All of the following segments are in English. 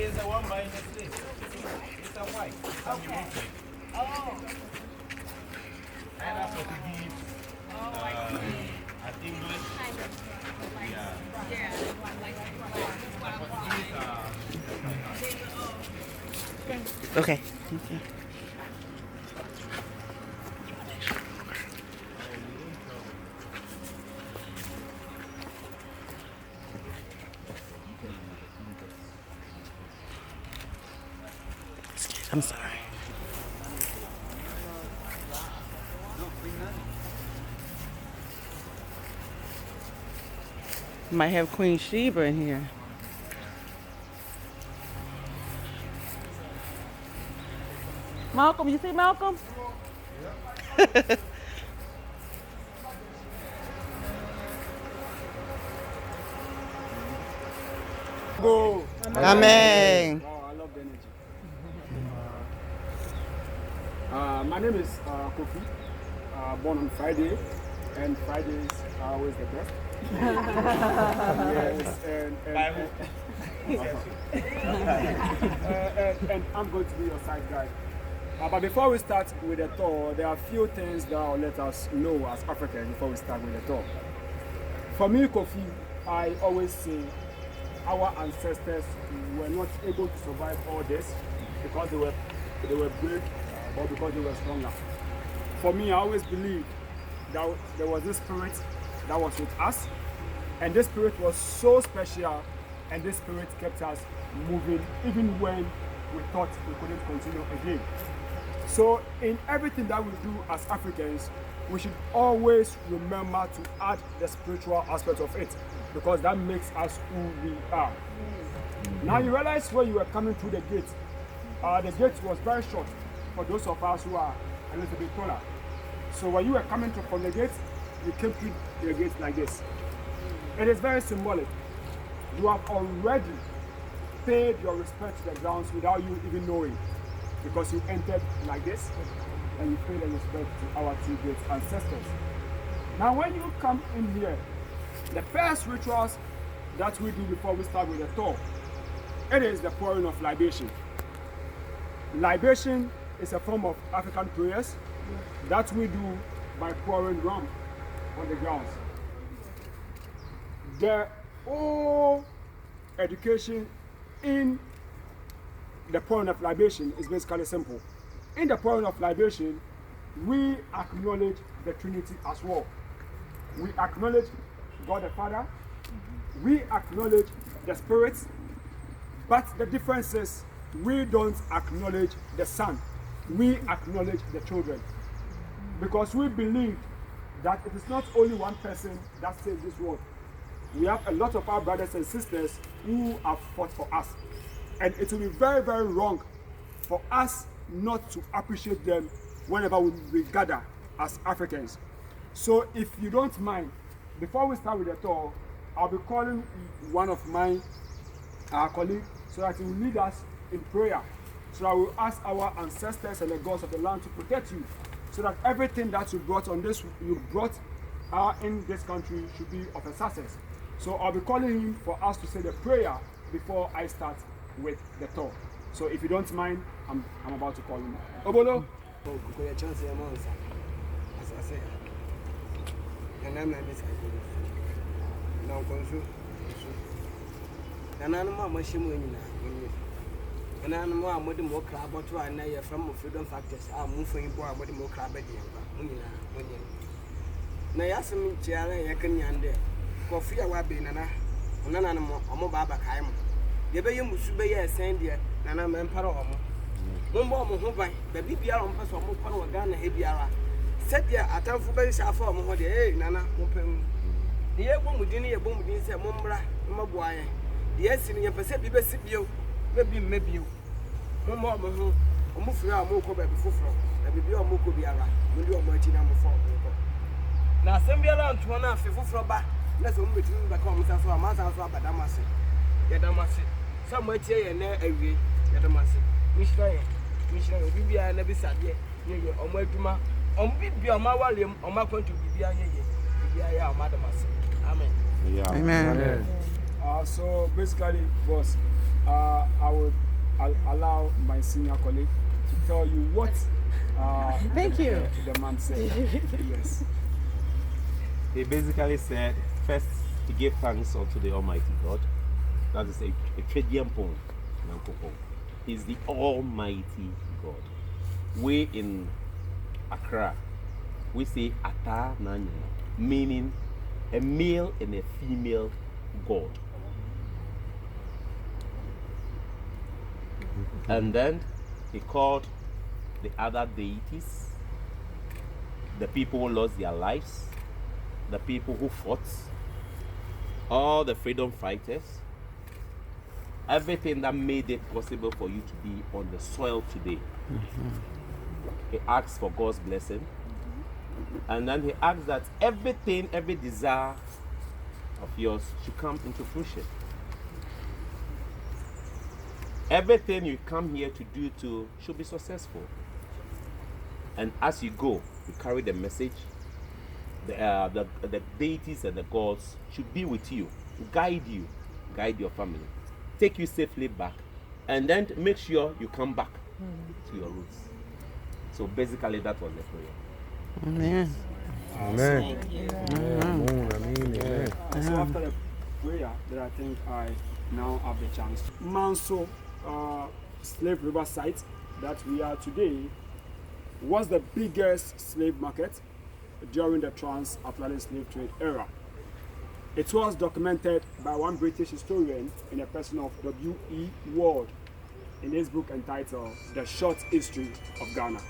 is the one buying the slave. It's a white. Okay. Oh. And that's what we give. Oh, I see. At English. Kind of. Like, Yeah. Yeah. Okay. I'm sorry. Might have Queen Sheba in here. Malcolm, you see Malcolm? Go. Amen. Oh, I love the energy. My name is Kofi. Born on Friday, and Fridays are always the best. Yes, and I'm going to be your side guide. But before we start with the tour, there are a few things that will let us know as Africans before we start with the tour. For me, Kofi, I always say our ancestors were not able to survive all this because they were brave or because they were stronger. For me, I always believed that there was this spirit that was with us, and this spirit was so special, and this spirit kept us moving even when we thought we couldn't continue again. So in everything that we do as Africans, we should always remember to add the spiritual aspect of it, because that makes us who we are. Now you realize when you were coming through the gate was very short for those of us who are a little bit taller. So when you were coming from the gate, you came through the gate like this. It is very symbolic. You have already paid your respect to the grounds without you even knowing, because you entered like this and you paid the respect to our two great ancestors. Now when you come in here, the first rituals that we do before we start with the tour, it is the pouring of libation. Libation is a form of African prayers that we do by pouring rum on the grounds. The whole education in the pouring of libation is basically simple. In the pouring of libation, we acknowledge the Trinity as well. We acknowledge God the Father, we acknowledge the spirits, but the difference is we don't acknowledge the Son, we acknowledge the children. Because we believe that it is not only one person that saves this world. We have a lot of our brothers and sisters who have fought for us. And it will be very, very wrong for us not to appreciate them whenever we gather as Africans. So if you don't mind, before we start with the tour, I'll be calling one of my colleagues so that he will lead us in prayer. So I will ask our ancestors and the gods of the land to protect you, so that everything that you brought in this country should be of a success. So I'll be calling him for us to say the prayer before I start with the tour. So if you don't mind, I'm about to call him. Obolo. And I'm more more crab or two and I from freedom factors. I'm moving more crab at the now, yes, me, Chiara, I can yonder. Coffee, I will be Nana, Nana, or Baba Kaim. The bay must be a sandia, Nana Mamparo. Mumbo, Mumbai, the BBR on Pass or Mupano, Ghana, Hebiara. Set there at time for base are for Modi, Nana, Mupem. The air bomb within a bomb within a Mumbra, Maguire. Yes, in your Pacific, maybe you. Mumbo, Mufra, Moko, before, and be your Moko Biara, will you mighty number 4. Now, send me around to 1 hour for back. Let's only between the comments as well. Master of Badamasi. Yadamasi. Somewhere here and there every Yadamasi. Mishra, we are never sad yet. You are my Duma. On be on my volume, on my point to be a Madamasi. Amen. Amen. So basically, boss, I'll allow my senior colleague to tell you what Thank you. the man said. Yes. He basically said, first, he gave thanks unto the Almighty God. That is a Tradian poem. He's the Almighty God. We in Accra, we say Ata Nanyo, meaning a male and a female God. And then he called the other deities, the people who lost their lives, the people who fought, all the freedom fighters, everything that made it possible for you to be on the soil today. He asked for God's blessing, and then he asked that everything, every desire of yours should come into fruition. Everything you come here to do should be successful. And as you go, you carry the message. The deities and the gods should be with you, guide your family, take you safely back, and then make sure you come back to your roots. So basically, that was the prayer. Amen. Amen. So after the prayer, that I think I now have the chance. Manso SlaveRiver site that we are today was the biggest slave market during the transatlantic slave trade era. It was documented by one British historian in the person of W.E. Ward in his book entitled The Short History of Ghana.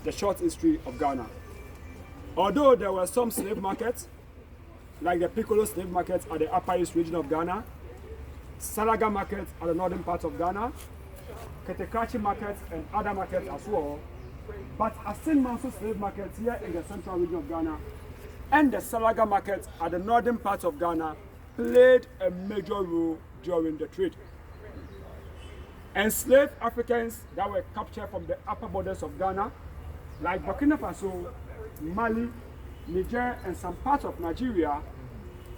The Short History of Ghana. Although there were some slave markets, like the Piccolo slave markets at the Upper East region of Ghana, Salaga market at the northern part of Ghana, Ketekachi market and other markets as well, but Asin Manso slave market here in the central region of Ghana and the Salaga market at the northern part of Ghana played a major role during the trade. Enslaved Africans that were captured from the upper borders of Ghana, like Burkina Faso, Mali, Niger, and some parts of Nigeria,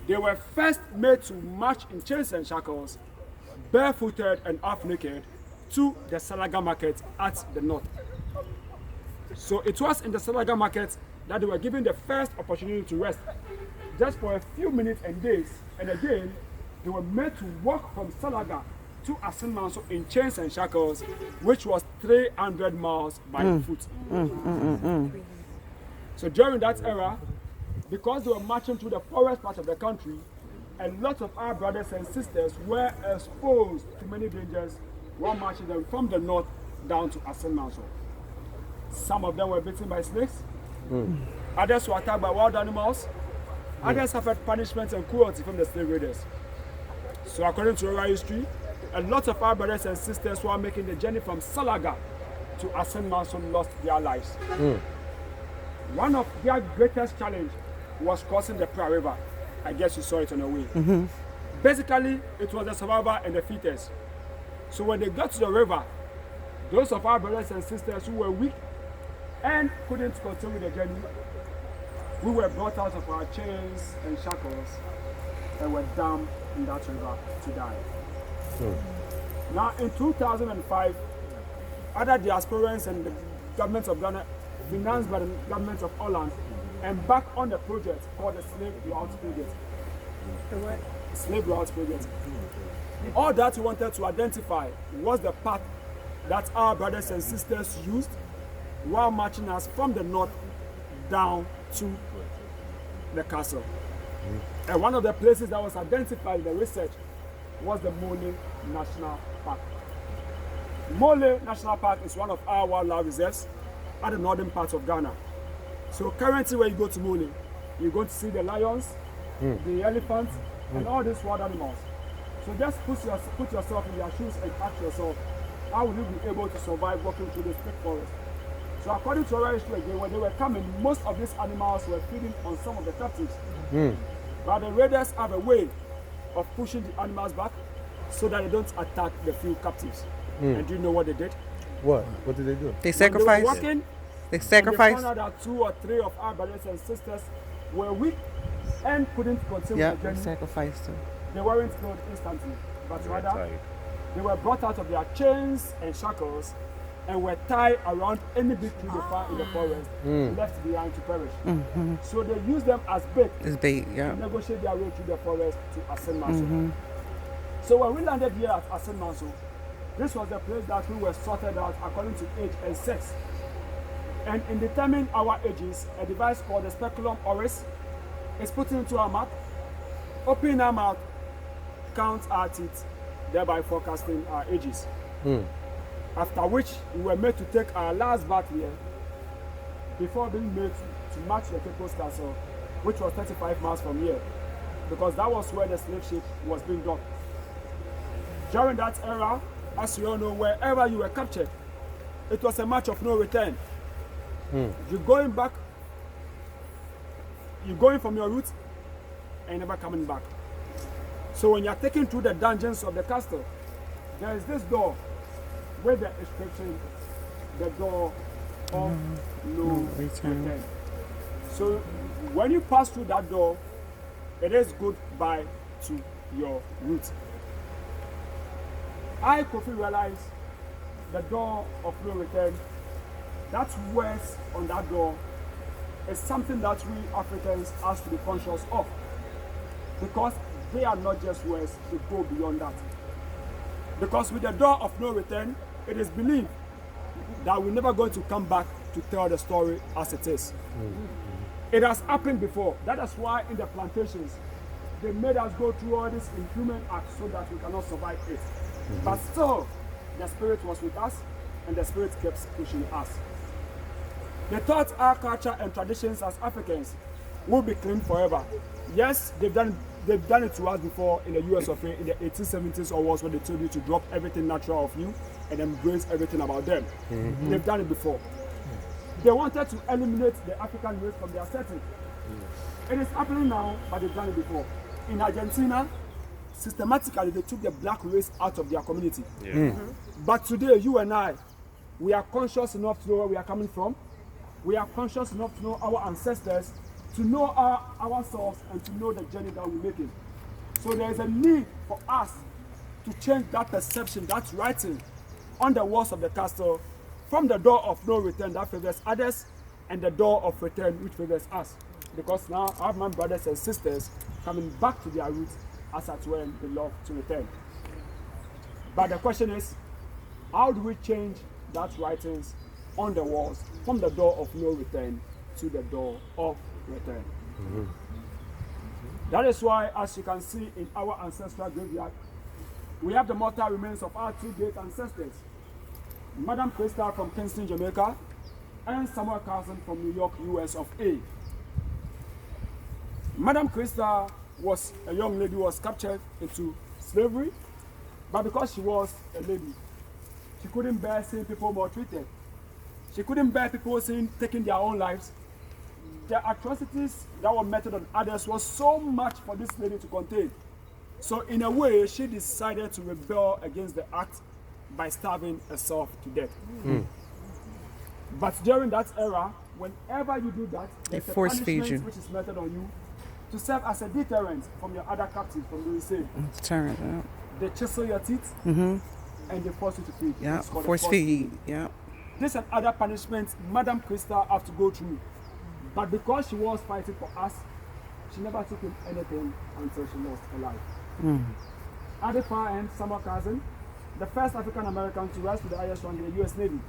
they were first made to march in chains and shackles, barefooted and half-naked, to the Salaga market at the north. So it was in the Salaga market that they were given the first opportunity to rest, just for a few minutes and days, and again, they were made to walk from Salaga to Asin Manso in chains and shackles, which was 300 miles by foot. So during that era, because they were marching through the forest part of the country, a lot of our brothers and sisters were exposed to many dangers while marching them from the north down to Asin Manso. Some of them were bitten by snakes, others were attacked by wild animals, others suffered punishment and cruelty from the slave raiders. So according to oral history, a lot of our brothers and sisters who are making the journey from Salaga to Asin Manso lost their lives. One of their greatest challenge was crossing the Pra River. I guess you saw it on the way. Basically, it was the survivor and the fittest. So when they got to the river, those of our brothers and sisters who were weak and couldn't continue the journey, we were brought out of our chains and shackles and were dumped in that river to die. Now in 2005, other diasporans and the government of Ghana, financed by the government of Holland, embarked on the project called the Slave Route Project. The what? Slave Route Project. All that we wanted to identify was the path that our brothers and sisters used while marching us from the north down to the castle. And one of the places that was identified in the research was the Mole National Park. Mole National Park is one of our wildlife reserves at the northern part of Ghana. So currently when you go to Mole, you're going to see the lions, the elephants, and all these wild animals. So just put yourself in their shoes and ask yourself, how will you be able to survive walking through this thick forest? So according to our history again, when they were coming, most of these animals were feeding on some of the captives. But the raiders have a way of pushing the animals back so that they don't attack the few captives. And do you know what they did? What? What did they do? They sacrificed. They They sacrificed. found out that 2 or 3 of our brothers and sisters were weak and couldn't continue Yeah, the journey, sacrificed her. they weren't killed instantly, but They were rather tied. they were brought out of their chains and shackles and were tied around any big tree they found in the forest, left behind to perish. So they used them as bait It's bait, to yeah. negotiate their way through the forest to Asen Manso. So when we landed here at Asen Manso, this was the place that we were sorted out according to age and sex. And in determining our ages, a device called the speculum oris is put into our mouth, opening our mouth, count our teeth, thereby forecasting our ages. After which we were made to take our last bath here before being made to march the People's Castle, which was 35 miles from here, because that was where the slave ship was being docked. During that era, as you all know, wherever you were captured, it was a march of no return. You're going back, you're going from your route and never coming back. So when you're taken through the dungeons of the castle, there is this door with the inscription, the door of no return. So when you pass through that door, it is goodbye to your route. I quickly realized the door of no return, that words on that door is something that we Africans have to be conscious of, because they are not just words, they go beyond that. Because with the door of no return, it is believed that we're never going to come back to tell the story as it is. It has happened before. That is why in the plantations, they made us go through all these inhuman acts so that we cannot survive it. But still, the Spirit was with us, and the Spirit kept pushing us. They thought our culture and traditions as Africans will be clean forever. Yes, they've done it to us before in the US of A in the 1870s or was when they told you to drop everything natural of you and embrace everything about them. They've done it before. They wanted to eliminate the African race from their setting. It is happening now, but they've done it before. In Argentina, systematically they took the black race out of their community. But today, you and I, we are conscious enough to know where we are coming from. We are conscious enough to know our ancestors, to know ourselves, and to know the journey that we're making. So there is a need for us to change that perception, that writing on the walls of the castle, from the door of no return that favors others, and the door of return which favors us. Because now I have my brothers and sisters coming back to their roots as at when they love to return. But the question is, how do we change that writings on the walls from the door of no return to the door of return? That is why, as you can see in our ancestral graveyard, we have the mortal remains of our two great ancestors, Madam Crystal from Kingston, Jamaica, and Samuel Carson from New York, US of A. Madam Crystal was a young lady who was captured into slavery, but because she was a lady, she couldn't bear seeing people maltreated. She couldn't bear people taking their own lives. The atrocities that were meted on others was so much for this lady to contain. So in a way, she decided to rebel against the act by starving herself to death. But during that era, whenever you do that, there's a force feed punishment you. which is meted on you to serve as a deterrent from your other captives from doing the same. Turn it out. They chisel your teeth and they force you to feed. Yeah, It's called a force feed. Yeah. This and other punishments Madam Crystal have to go through. But because she was fighting for us, she never took in anything until she lost her life. At the far end, Samuel Carson, the first African American to rise to the highest rank in the US Navy.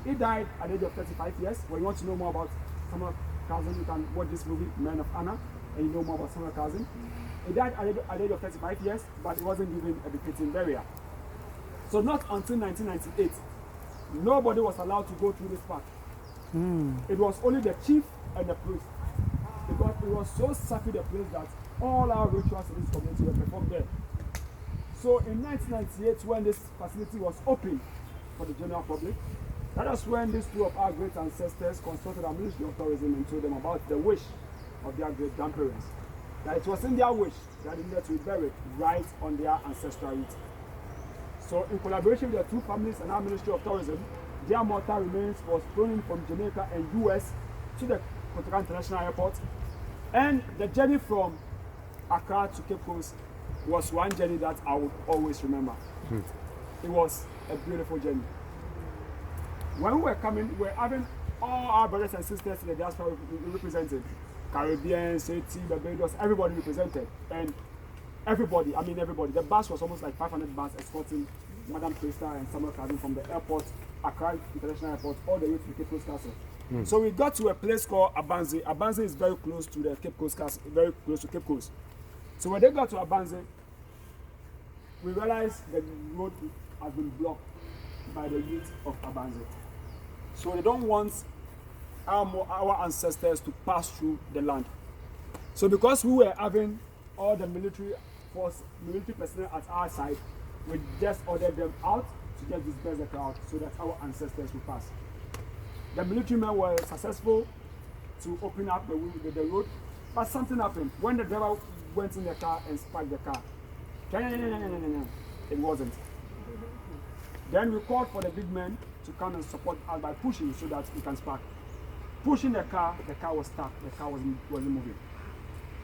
He died at the age of 35 years. When you want to know more about Samuel Carson, you can watch this movie, Men of Honor, and you know more about Samuel Carson. He died at the age of 35 years, but he wasn't given a befitting burial. So not until 1998, nobody was allowed to go through this path. It was only the chief and the priest, because it was so sacred a place that all our rituals in this community were performed there. So in 1998, when this facility was opened for the general public, that was when these two of our great ancestors consulted our Ministry of Tourism and told them about the wish of their great grandparents. That it was in their wish that they needed to be buried right on their ancestral route. So in collaboration with the two families and our Ministry of Tourism, their mortal remains was flown in from Jamaica and US to the Kotoka International Airport, And the journey from Accra to Cape Coast was one journey that I would always remember. It was a beautiful journey. When we were coming, we were having all our brothers and sisters in the diaspora represented. Caribbeans, Haiti, Barbados, everybody represented. And everybody, I mean everybody. The bus was almost like 500 buses escorting Madam Krista and Samuel Kazim from the airport, Accra International Airport, all the way to the Cape Coast Castle. So we got to a place called Abanze. Abanze is very close to the Cape Coast Castle, very close to Cape Coast. So when they got to Abanze, we realized the road has been blocked by the youth of Abanze. So they don't want our ancestors to pass through the land. So because we were having all the military personnel at our side, we just ordered them out to just disperse the crowd so that our ancestors will pass. The military men were successful to open up the road, but something happened. When the driver went in the car and sparked the car, it wasn't. Then we called for the big men to come and support us by pushing so that we can spark. Pushing the car was stuck, the car wasn't moving.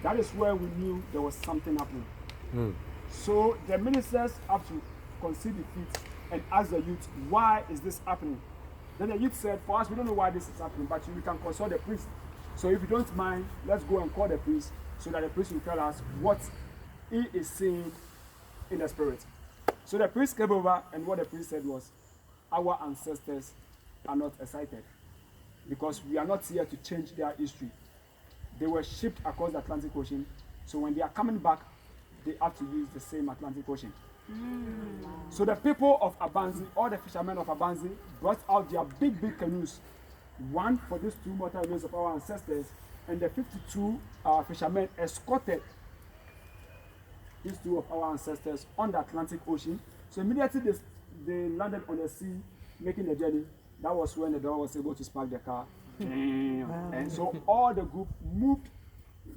That is where we knew there was something happening. So the ministers have to concede defeat and ask the youth, why is this happening? Then the youth said, for us, we don't know why this is happening, but we can consult the priest. So if you don't mind, let's go and call the priest so that the priest will tell us what he is seeing in the spirit. So the priest came over, and what the priest said was, our ancestors are not excited because we are not here to change their history. They were shipped across the Atlantic Ocean, so when they are coming back, they have to use the same Atlantic Ocean. So the people of Abanze, all the fishermen of Abanze, brought out their big canoes, one for these two mortal remains of our ancestors, and the 52 fishermen escorted these two of our ancestors on the Atlantic Ocean. So immediately they landed on the sea, making the journey. That was when the driver was able to spark the car. And so all the group moved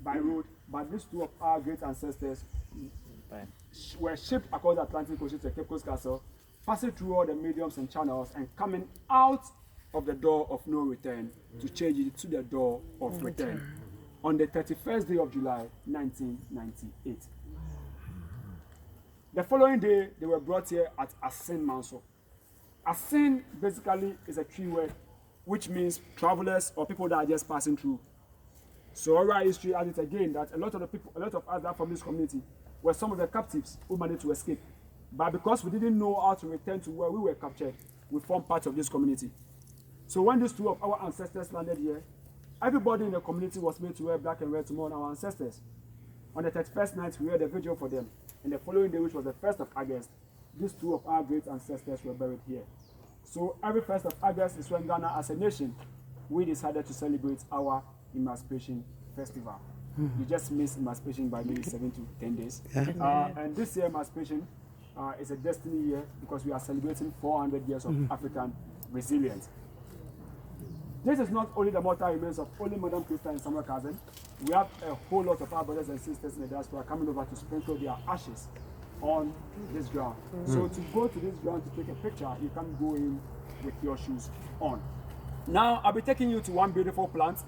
by road, but these two of our great ancestors were shipped across the Atlantic Ocean to the Cape Coast Castle, passing through all the mediums and channels and coming out of the door of no return to change it to the door of return on the 31st day of July 1998. The following day, they were brought here at Asin Manso. Asin basically is a tree word which means travelers or people that are just passing through. So our history has it again that a lot of us that from this community were some of the captives who managed to escape. But because we didn't know how to return to where we were captured, we formed part of this community. So when these two of our ancestors landed here, everybody in the community was made to wear black and red to mourn our ancestors. On the 31st night, we had a vigil for them. And the following day, which was the 1st of August, these two of our great ancestors were buried here. So every 1st of August is when Ghana as a nation, we decided to celebrate our Emancipation Festival. You just missed Emancipation by maybe 7 to 10 days. And this year Emancipation is a destiny year because we are celebrating 400 years of African resilience. This is not only the mortal remains of only Madam Krista and Samuel Kazim. We have a whole lot of our brothers and sisters in the diaspora coming over to sprinkle their ashes on this ground. So to go to this ground to take a picture, you can go in with your shoes on. Now I'll be taking you to one beautiful plant,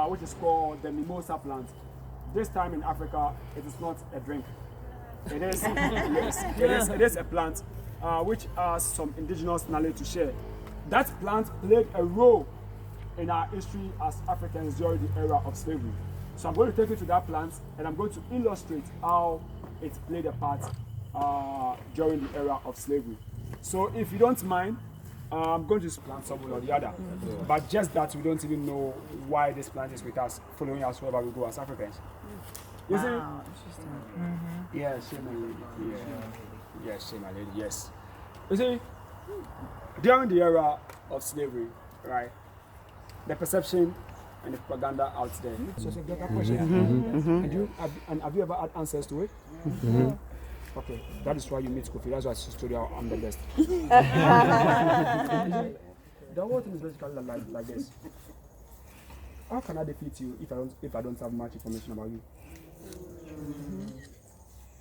which is called the mimosa plant. This time in Africa, it is not a drink. It is, yes, it is a plant which has some indigenous knowledge to share. That plant played a role in our history as Africans during the era of slavery. So I'm going to take you to that plant and I'm going to illustrate how it played a part during the era of slavery. So if you don't mind, I'm going to plant somewhere or the other. But just that we don't even know why this plant is with us, following us wherever we go as Africans. You see? Interesting. Yes, shame my lady. Yes, shame my lady, yes. You see, during the era of slavery, right, the perception and the propaganda out there. So it's a better question. And have you ever had answers to it? Okay, that is why you meet Kofi. That's why studio I'm the best. The whole thing is basically like this. How can I defeat you if I don't have much information about you?